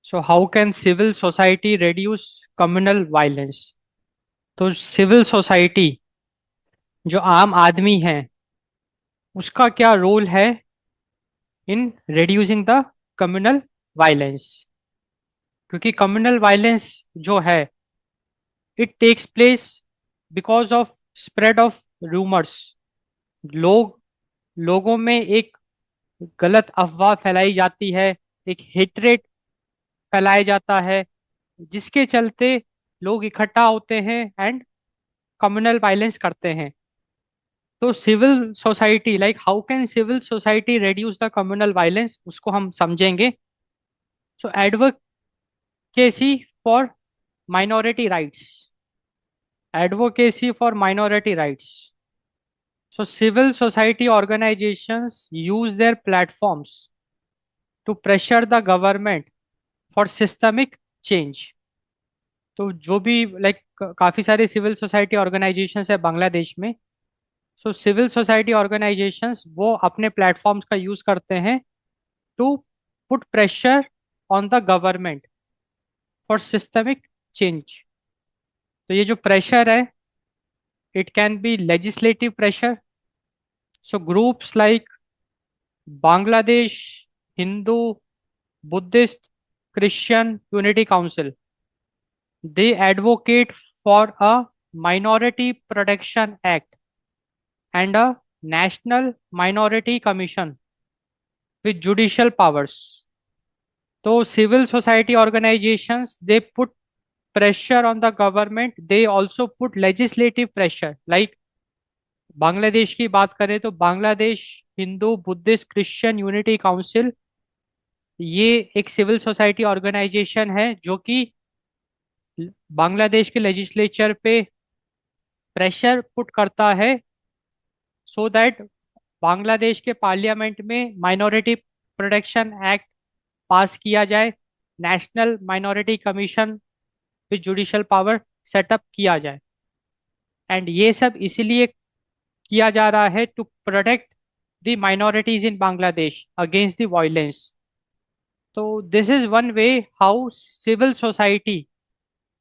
So how can civil society reduce communal violence? तो civil society, जो आम आदमी है, उसका क्या रोल है in reducing the communal violence? क्योंकि कम्युनल वायलेंस जो है, it takes place because of spread of rumours. लोगों में एक गलत अफवाह फैलाई जाती है, एक हेट्रेट फैलाया जाता है, जिसके चलते लोग इकट्ठा होते हैं एंड कम्युनल वायलेंस करते हैं। तो civil society, like how can civil society reduce the communal violence, उसको हम समझेंगे। So advocacy for minority rights, advocacy for minority rights. So civil society organizations use their platforms to pressure the government for systemic change. तो जो भी like काफी सारे civil society organisations है बांग्लादेश में। सो सिविल सोसाइटी ऑर्गेनाइजेशंस वो अपने प्लेटफॉर्म्स का यूज करते हैं to put pressure on the government for systemic change. तो ये जो प्रेशर है, it can be legislative pressure. So groups like Bangladesh Hindu Buddhist Christian Unity Council, they advocate for a Minority Protection Act and a National Minority Commission with judicial powers. So civil society organizations, they put pressure on the government, they also put legislative pressure. Like Bangladesh की बात करें तो Bangladesh Hindu Buddhist Christian unity council, ये एक civil society organisation है जो कि बांग्लादेश के लेजिस्लेचर पे प्रेशर पुट करता है सो दैट बांग्लादेश के पार्लियामेंट में माइनॉरिटी प्रोटेक्शन एक्ट पास किया जाए, national minority commission with judicial power setup किया जाए। एंड ये सब इसीलिए किया जा रहा है to protect the minorities in Bangladesh against the violence. तो this is one way how civil society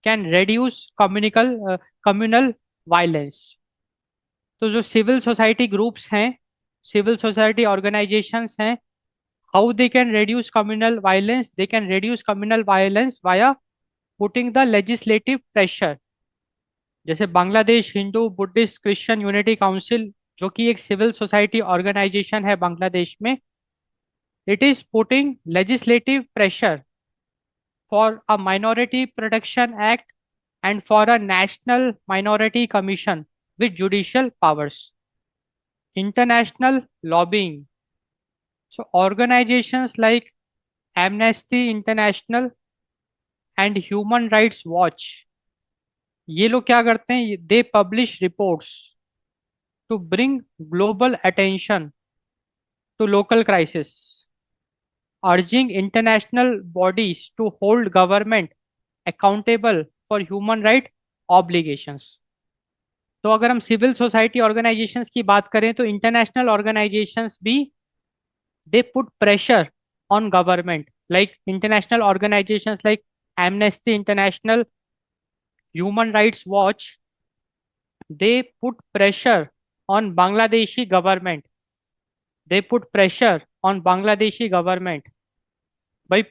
can reduce communal violence. तो जो सिविल सोसाइटी ग्रुप्स हैं, सिविल सोसाइटी ऑर्गेनाइजेशंस हैं, how they can reduce communal violence? They can reduce communal violence via putting the legislative pressure. जैसे Bangladesh Hindu Buddhist Christian unity council, जो कि एक civil society organisation है बांग्लादेश में, it is putting legislative pressure for a minority protection act and for a national minority commission with judicial powers. International lobbying. So organizations like Amnesty International and Human Rights Watch, ये लोग क्या करते हैं? They publish reports to bring global attention to local crisis, urging international bodies to hold government accountable for human right obligations. तो अगर हम civil society organisations की बात करें तो इंटरनेशनल ऑर्गेनाइजेशंस भी they put pressure on government, like international organisations like Amnesty International, Human Rights Watch, they put pressure on Bangladeshi government, they put pressure on Bangladeshi government by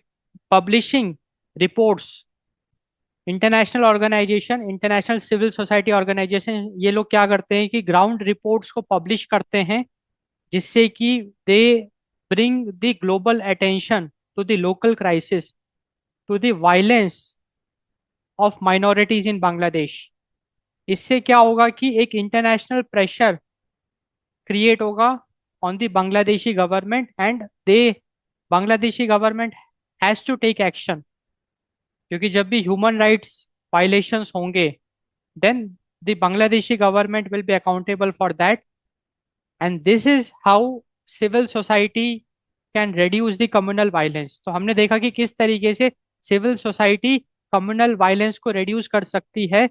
publishing reports. International organisation, international civil society organisation, ये लोग क्या करते हैं कि ground reports को publish करते हैं, जिससे कि they bring the global attention to the local crisis, to the violence of minorities in Bangladesh. इससे क्या होगा कि एक इंटरनेशनल प्रेशर क्रिएट होगा on the Bangladeshi government and they Bangladeshi government has to take action. क्योंकि जब भी ह्यूमन राइट्स वायलेशंस होंगे, then the Bangladeshi government will be accountable for that. And this is how civil society can reduce the communal violence. तो हमने देखा कि किस तरीके से सिविल सोसाइटी कम्युनल वायलेंस को reduce कर सकती है।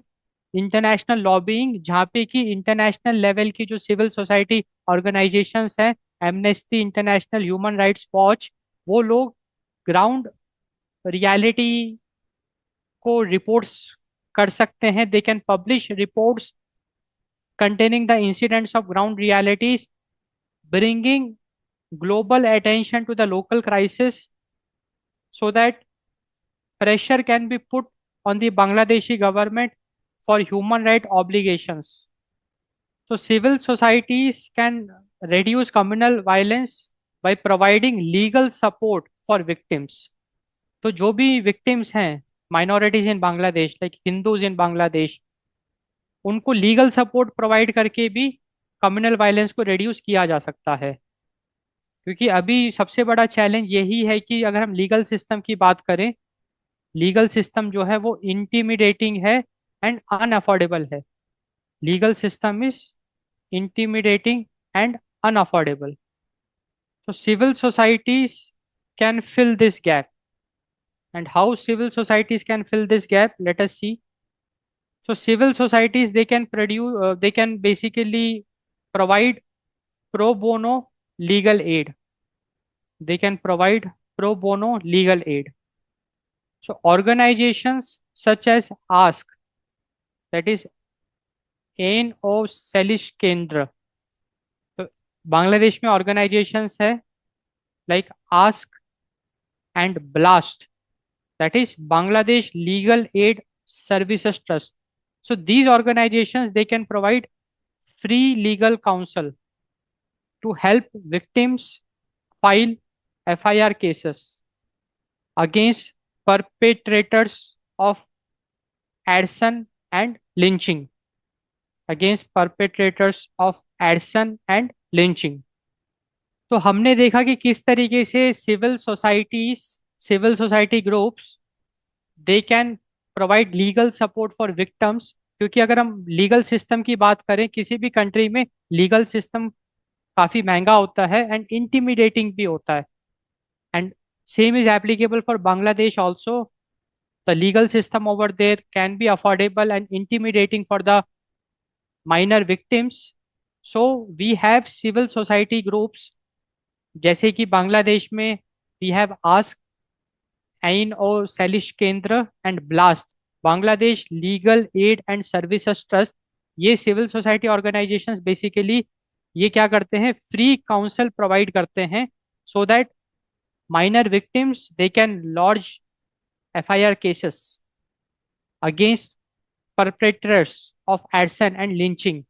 इंटरनेशनल लॉबिंग, जहाँ पे कि इंटरनेशनल लेवल की जो सिविल सोसाइटी ऑर्गेनाइजेशंस हैं, amnesty International, Human Rights watch, वो लोग ग्राउंड रियलिटी को रिपोर्ट्स कर सकते हैं. They can publish reports containing the incidents of ground realities, bringing global attention to the local crisis so that pressure can be put on the Bangladeshi government for human right obligations. So civil societies can reduce communal violence by providing legal support for victims. तो जो भी victims हैं minorities in Bangladesh like Hindus in Bangladesh, उनको legal support provide करके भी communal violence को reduce किया जा सकता है. क्योंकि अभी सबसे बड़ा चैलेंज यही है कि अगर हम लीगल सिस्टम की बात करें, लीगल सिस्टम जो है वो इंटिमिडेटिंग है एंड अनअफोर्डेबल है. Legal system is intimidating and unaffordable. So civil societies can fill this gap. And how civil societies can fill this gap? Let us see. So civil societies, they can produce, they can basically provide pro bono legal aid. They can provide pro bono legal aid. So organizations such as ASK, that is Ain O Salish Kendra. तो बांग्लादेश में organizations है like ASK and BLAST, that is Bangladesh Legal Aid Services Trust. So these organizations, they can provide free legal counsel to help victims file FIR cases against perpetrators of arson and lynching. Against perpetrators of arson and lynching. तो हमने देखा कि किस तरीके से civil society groups they can provide legal support for victims. क्योंकि अगर हम लीगल सिस्टम की बात करें, किसी भी कंट्री में लीगल सिस्टम काफी महंगा होता है एंड इंटिमिडेटिंग भी होता है. And same is applicable for Bangladesh also. The legal system over there can be affordable and intimidating for the minor victims. So we have civil society groups जैसे कि बांग्लादेश में वी हैव आस्क, ऐन और सैलिश केंद्र and blast, Bangladesh legal aid and services trust. ये civil society organisations basically ये क्या करते हैं, फ्री काउंसल प्रोवाइड करते हैं so that minor victims they can launch FIR cases against perpetrators of arson and lynching.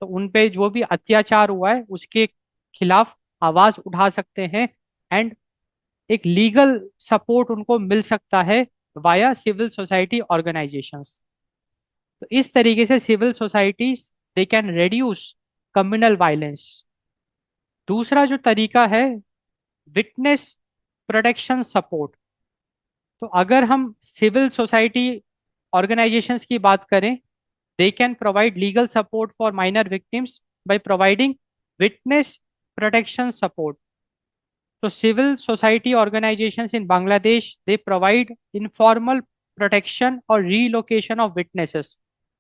तो उन पे जो भी अत्याचार हुआ है उसके खिलाफ आवाज उठा सकते हैं एंड एक लीगल सपोर्ट उनको मिल सकता है वाया सिविल सोसाइटी ऑर्गेनाइजेशंस. तो इस तरीके से civil societies they can reduce communal violence. दूसरा जो तरीका है, विटनेस प्रोटेक्शन सपोर्ट. तो अगर हम सिविल सोसाइटी ऑर्गेनाइजेशंस की बात करें, they can provide legal support for minor victims by providing witness protection support. So civil society organizations in Bangladesh, they provide informal protection or relocation of witnesses.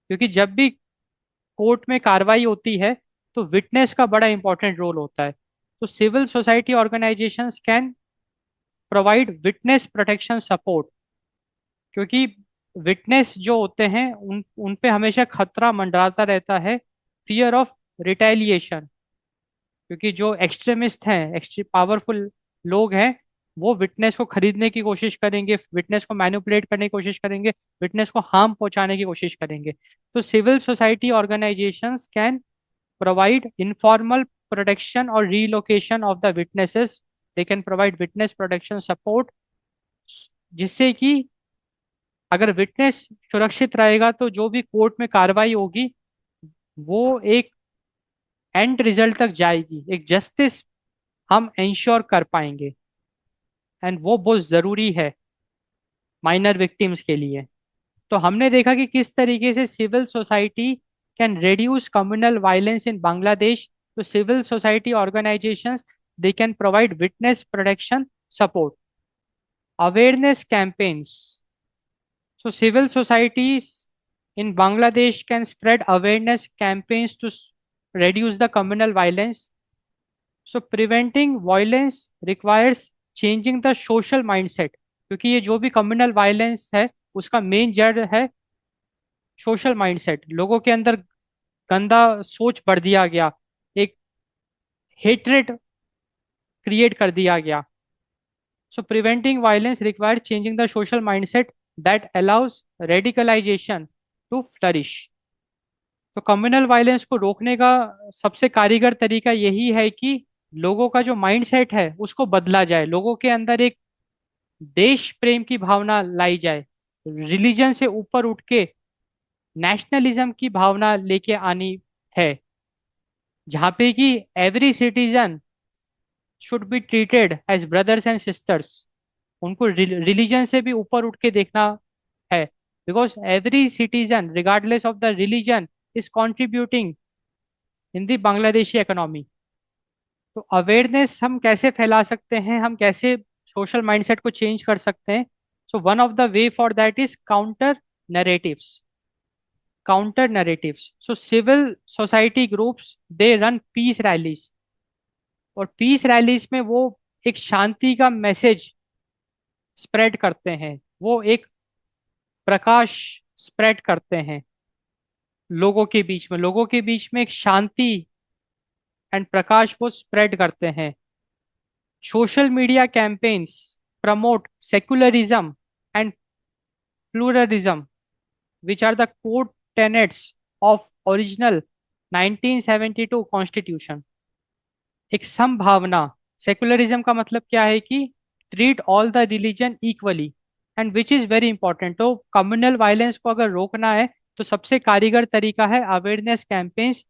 क्योंकि जब भी court में कार्रवाई होती है तो विटनेस का बड़ा इंपॉर्टेंट रोल होता है. तो civil society organisations can provide witness protection support. क्योंकि विटनेस जो होते हैं उन पे हमेशा खतरा मंडराता रहता है, फियर ऑफ रिटेलिएशन. क्योंकि जो एक्सट्रीमिस्ट हैं, एक्सट्री पावरफुल लोग हैं, वो विटनेस को खरीदने की कोशिश करेंगे, विटनेस को मैनिपुलेट करने की कोशिश करेंगे, विटनेस को हार्म पहुंचाने की कोशिश करेंगे. तो civil society organisations can provide informal protection और relocation of the witnesses. They can provide witness protection support, जिससे कि अगर विटनेस सुरक्षित रहेगा तो जो भी कोर्ट में कार्रवाई होगी वो एक एंड रिजल्ट तक जाएगी, एक जस्टिस हम इंश्योर कर पाएंगे. एंड वो बहुत ज़रूरी है माइनर विक्टिम्स के लिए. तो हमने देखा कि किस तरीके से civil society can reduce communal violence in Bangladesh. तो civil society organisations they can provide witness protection support, awareness campaigns. So civil societies in Bangladesh can spread awareness campaigns to reduce the communal violence. So preventing violence requires changing the social mindset. क्योंकि ये जो भी communal violence है उसका main जड़ है social mindset. लोगों के अंदर गंदा सोच भर दिया गया, एक हेट्रेड क्रिएट कर दिया गया। So preventing violence requires changing the social mindset that allows radicalisation to flourish. तो कम्युनल वायलेंस को रोकने का सबसे कारगर तरीका यही है कि लोगों का जो माइंडसेट है उसको बदला जाए, लोगों के अंदर एक देश प्रेम की भावना लाई जाए, रिलीजन से ऊपर उठ के नेशनलिज्म की भावना लेके आनी है, जहाँ पे कि every citizen should be treated as brothers and sisters. उनको रिलीजन से भी ऊपर उठ के देखना है, because every citizen regardless of the religion is contributing in the Bangladeshi economy. तो अवेयरनेस हम कैसे फैला सकते हैं, हम कैसे सोशल माइंडसेट को चेंज कर सकते हैं? So one of the way for that is counter narratives. Counter narratives, so civil society groups they run peace rallies, और पीस रैलीज में वो एक शांति का मैसेज स्प्रेड करते हैं, वो एक प्रकाश स्प्रेड करते हैं लोगों के बीच में, लोगों के बीच में एक शांति एंड प्रकाश वो स्प्रेड करते हैं। Social media campaigns promote secularism and pluralism which are the core tenets of original 1972 constitution. एक समभावना, सेकुलरिज्म का मतलब क्या है कि treat all the religion equally, and which is very important. तो कम्युनल वायलेंस को अगर रोकना है तो सबसे कारगर तरीका है अवेयरनेस कैंपेन्स,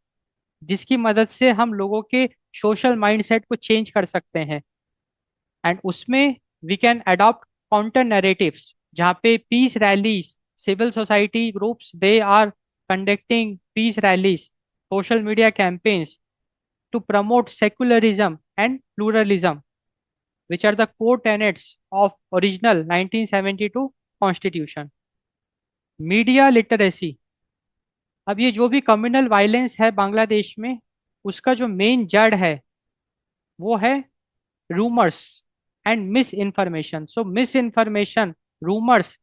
जिसकी मदद से हम लोगों के सोशल माइंडसेट को चेंज कर सकते हैं। एंड उसमें we can adopt counter narratives, जहाँ पे peace rallies, civil society groups they are conducting peace rallies, social media campaigns to promote secularism and pluralism, which are the core tenets of original 1972 Constitution. Media literacy, अब ये जो भी communal violence है बांग्लादेश में, उसका जो मेन जड़ है वो है rumours and misinformation. So misinformation, rumours,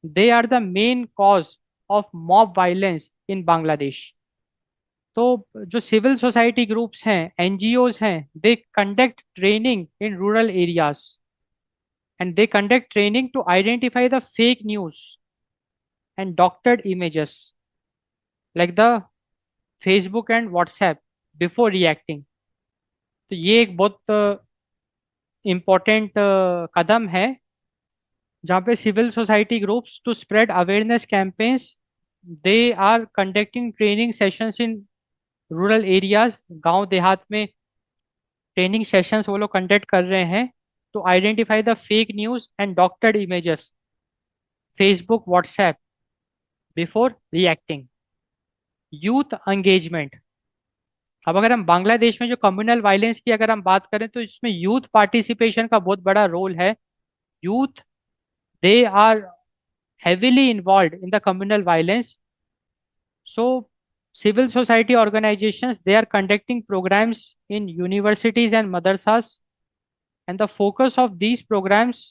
they are the main cause of mob violence in Bangladesh. तो जो सिविल सोसाइटी ग्रुप्स हैं, एनजीओज हैं, they conduct training in rural areas, and they conduct training to identify the fake news and doctored images like the Facebook and WhatsApp before reacting. तो ये एक बहुत important कदम है, जहाँ पे civil society groups to spread awareness campaigns, they are conducting training sessions in rural areas. गांव देहात में ट्रेनिंग सेशंस वो लोग कंडक्ट कर रहे हैं to identify the fake news and doctored images, Facebook WhatsApp before reacting. Youth engagement, अब अगर हम बांग्लादेश में जो कम्युनल वायलेंस की अगर हम बात करें तो इसमें यूथ पार्टिसिपेशन का बहुत बड़ा रोल है। Youth, they are heavily involved in the communal violence. So civil society organizations, they are conducting programs in universities and madrasas, and the focus of these programs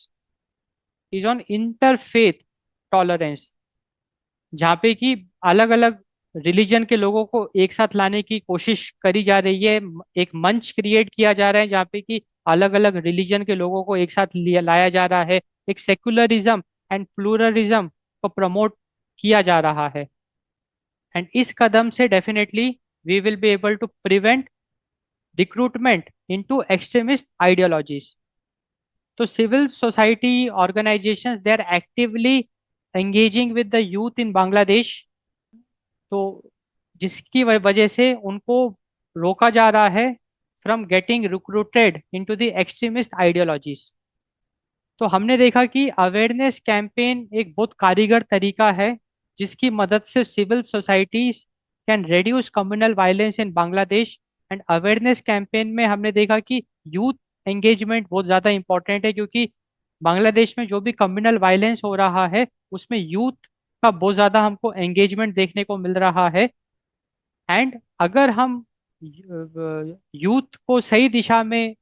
is on interfaith tolerance, जहाँ पे कि अलग अलग religion के लोगों को एक साथ लाने की कोशिश करी जा रही है। एक मंच क्रिएट किया जा रहा है जहाँ पे कि अलग अलग रिलीजन के लोगों को एक साथ लाया जा रहा है, एक सेक्युलरिज्म एंड प्लूरलिज्म को प्रमोट किया जा रहा है। एंड इस कदम से definitely we will be able to prevent recruitment into extremist ideologies. तो civil society organisations they are actively engaging with the youth in Bangladesh, तो जिसकी वजह से उनको रोका जा रहा है from getting recruited into the extremist ideologies. तो हमने देखा कि अवेयरनेस कैंपेन एक बहुत कारीगर तरीका है, जिसकी मदद से civil societies can reduce communal violence in Bangladesh. And awareness campaign में हमने देखा कि यूथ एंगेजमेंट बहुत ज़्यादा इंपॉर्टेंट है, क्योंकि बांग्लादेश में जो भी कम्युनल वायलेंस हो रहा है उसमें यूथ का बहुत ज़्यादा हमको एंगेजमेंट देखने को मिल रहा है। एंड अगर हम यूथ को सही दिशा में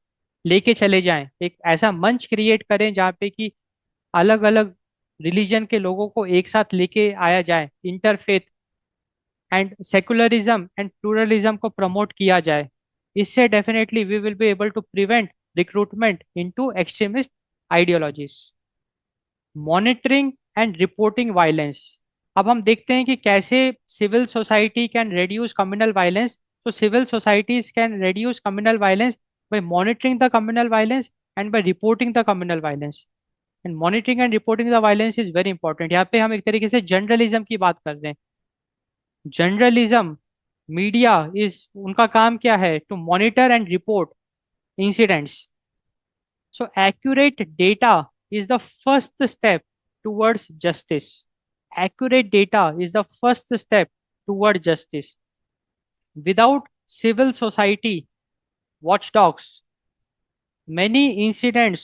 लेके चले जाएं, एक ऐसा मंच क्रिएट करें जहाँ पे कि अलग अलग रिलीजन के लोगों को एक साथ लेके आया जाए, interfaith and secularism and pluralism को प्रमोट किया जाए। इससे definitely we will be able to prevent recruitment into extremist ideologies. Monitoring and reporting violence. अब हम देखते हैं कि कैसे civil society can reduce communal violence. So civil societies can reduce communal violence by monitoring the communal violence and by reporting the communal violence. And monitoring and reporting the violence is very important. यहाँ पे हम एक तरीके से journalism की बात कर रहे हैं। जर्नलिज्म, मीडिया इज, उनका काम क्या है? To monitor and report incidents. So accurate data is the first step towards justice. Accurate data is the first step toward justice. Without civil society watchdogs, many incidents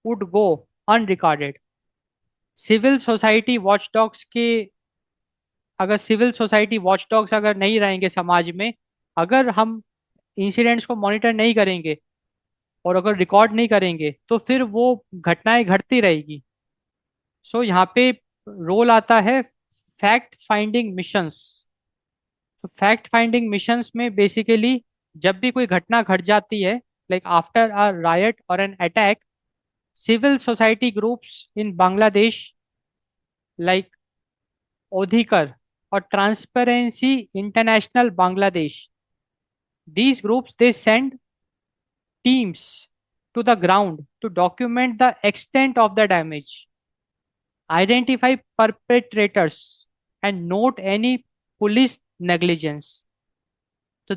would go unrecorded. Civil society watchdogs के, अगर civil society वॉचडॉग्स अगर नहीं रहेंगे समाज में, अगर हम incidents को मॉनिटर नहीं करेंगे और अगर रिकॉर्ड नहीं करेंगे, तो फिर वो घटनाएं घटती रहेगी। सो यहाँ पे रोल आता है फैक्ट फाइंडिंग मिशंस। तो फैक्ट फाइंडिंग मिशंस में बेसिकली जब भी कोई घटना घट जाती है, लाइक आफ्टर अ रायट और an attack, civil society groups in Bangladesh like Odhikar और transparency international Bangladesh, these groups they send teams to the ground to document the extent of the damage, identify perpetrators, and note any police negligence. तो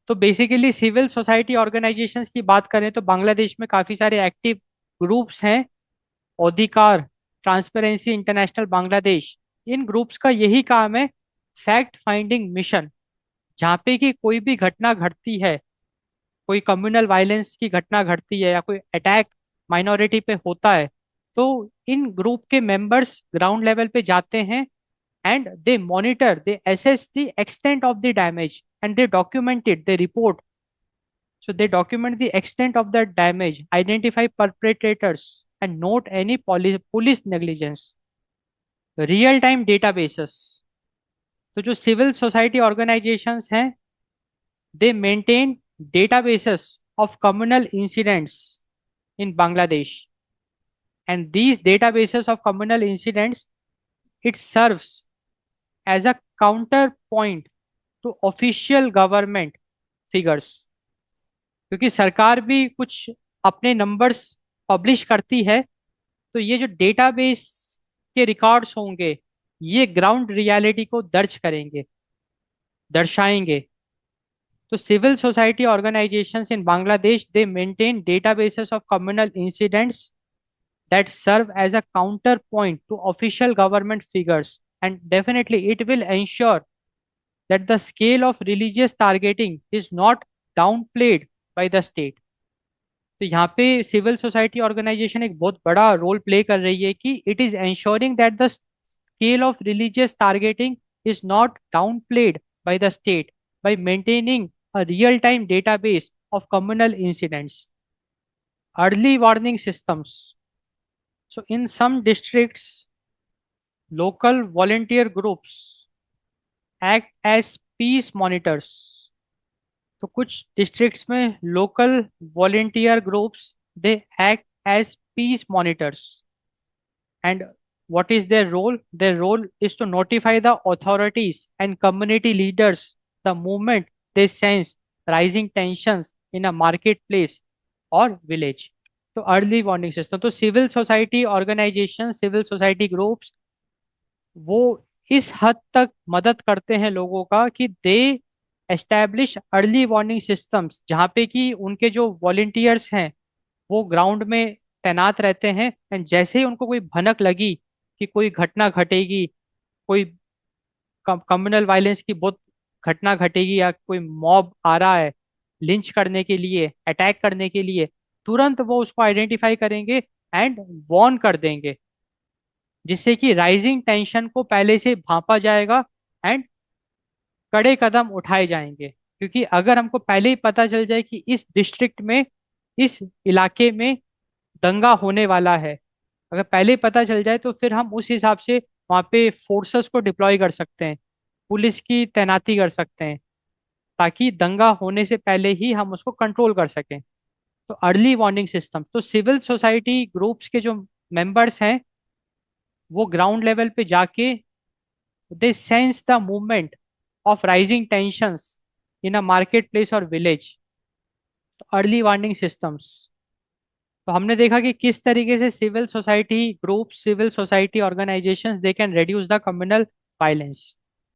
तो basically civil society organisations की बात करें तो बांग्लादेश में काफ़ी सारे एक्टिव ग्रुप्स हैं। अधिकार, ट्रांसपेरेंसी इंटरनेशनल बांग्लादेश, इन ग्रुप्स का यही काम है फैक्ट फाइंडिंग मिशन। जहाँ पे कि कोई भी घटना घटती है, कोई कम्युनल वायलेंस की घटना घटती है या कोई अटैक माइनॉरिटी पे होता है, तो इन ग्रुप के मेंबर्स ग्राउंड लेवल पे जाते हैं and they monitor, they assess the extent of the damage and they document it, they report. So they document the extent of the damage, identify perpetrators and note any police negligence. Real time databases. तो जो civil society organisations हैं, they maintain databases of communal incidents in Bangladesh, and these databases of communal incidents, it serves as a counterpoint to official government figures. क्योंकि सरकार भी कुछ अपने numbers publish करती है, तो ये जो डेटाबेस के रिकॉर्ड्स होंगे, ये ग्राउंड रियलिटी को दर्ज करेंगे, दर्शाएंगे। तो civil society organisations in Bangladesh they maintain databases of communal incidents that serve as a counterpoint to official government figures, and definitely it will ensure that the scale of religious targeting is not downplayed by the state. तो यहाँ पे civil society organisation एक बहुत बड़ा role play कर रही है कि it is ensuring that the scale of religious targeting is not downplayed by the state by maintaining a real-time database of communal incidents. Early warning systems. So in some districts, local volunteer groups act as peace monitors. तो कुछ districts में local volunteer groups they act as peace monitors. And what is their role? Their role is to notify the authorities and community leaders the moment they sense rising tensions in a marketplace or village. तो early warning system, तो civil society organisation, civil society groups वो इस हद तक मदद करते हैं लोगों का कि दे एस्टैब्लिश अर्ली वार्निंग सिस्टम्स, जहाँ पे कि उनके जो वॉलेंटियर्स हैं वो ग्राउंड में तैनात रहते हैं, एंड जैसे ही उनको कोई भनक लगी कि कोई घटना घटेगी, कोई कम्युनल वायलेंस की बहुत घटना घटेगी या कोई मॉब आ रहा है लिंच करने के लिए, अटैक करने के लिए, तुरंत वो उसको आइडेंटिफाई करेंगे एंड वार्न कर देंगे, जिससे कि राइजिंग टेंशन को पहले से भांपा जाएगा एंड कड़े कदम उठाए जाएंगे। क्योंकि अगर हमको पहले ही पता चल जाए कि इस डिस्ट्रिक्ट में, इस इलाके में दंगा होने वाला है, अगर पहले ही पता चल जाए तो फिर हम उस हिसाब से वहाँ पे फोर्सेस को डिप्लॉय कर सकते हैं, पुलिस की तैनाती कर सकते हैं, ताकि दंगा होने से पहले ही हम उसको कंट्रोल कर सकें। तो अर्ली वार्निंग सिस्टम, तो सिविल सोसाइटी ग्रुप्स के जो मेंबर्स हैं वो ग्राउंड लेवल पे जाके they sense the movement of rising tensions in a market place और विलेज। तो अर्ली वार्निंग सिस्टम्स, तो हमने देखा कि किस तरीके से civil society group, civil society organisations they can reduce the communal violence.